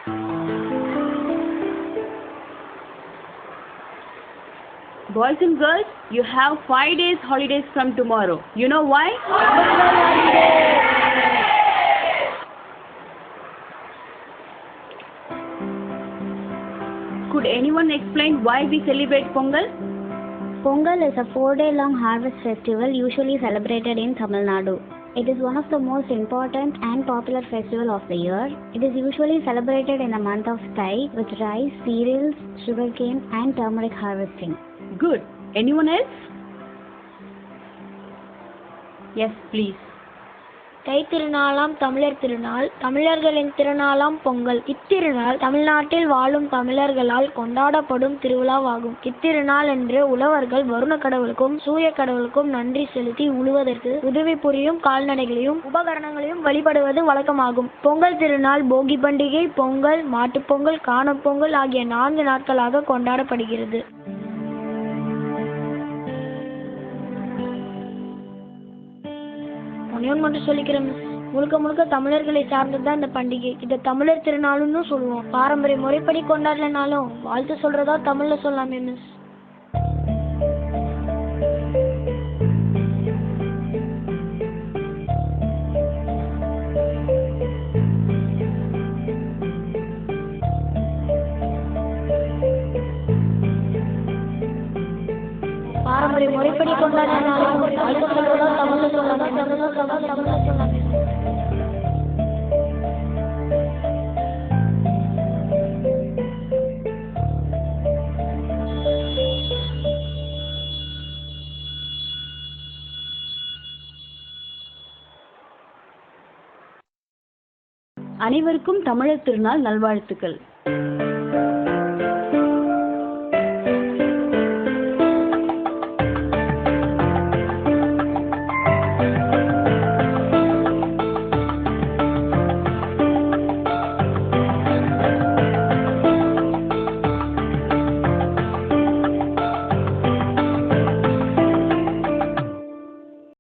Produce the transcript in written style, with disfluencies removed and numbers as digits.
Boys and girls, you have 5 days holidays from tomorrow. You know why? Could anyone explain why we celebrate Pongal? Pongal is a 4-day-long harvest festival usually celebrated in Tamil Nadu. It is one of the most important and popular festival of the year. It is usually celebrated in the month of Thai with rice, cereals, sugarcane and turmeric harvesting. Good. Anyone else? Yes, please. தை திருநாளாம் தமிழர் திருநாள், தமிழர்களின் திருநாளாம் பொங்கல். இத்திருநாள் தமிழ்நாட்டில் வாழும் தமிழர்களால் கொண்டாடப்படும் திருவிழாவாகும். இத்திருநாள் என்று உழவர்கள் வருண கடவுளுக்கும் சூரிய கடவுளுக்கும் நன்றி செலுத்தி உழுவதற்கு உதவி புரியும் கால்நடைகளையும் உபகரணங்களையும் வழிபடுவது வழக்கமாகும். பொங்கல் திருநாள் போகி பண்டிகை, பொங்கல், மாட்டுப்பொங்கல், காணும் பொங்கல் ஆகிய 4 நாட்களாக கொண்டாடப்படுகிறது. மட்டும் சொல்லிக்கிறேன், முழுக்க முழுக்க தமிழர்களை சார்ந்ததுதான் இந்த பண்டிகை. இதை தமிழர் திருநாளுன்னு சொல்லுவோம். பாரம்பரிய முறைப்படி கொண்டாடலனாலும் வாழ்த்து சொல்றதா தமிழ்ல சொல்லலாமே மிஸ். பாரம்பரிய முறைப்படி கொண்டாடினாலும் வாழ்த்து சொல்றதா தமிழ்ல சொல்லலாம். அனைவருக்கும் தமிழர் திருநாள் நல்வாழ்த்துக்கள்.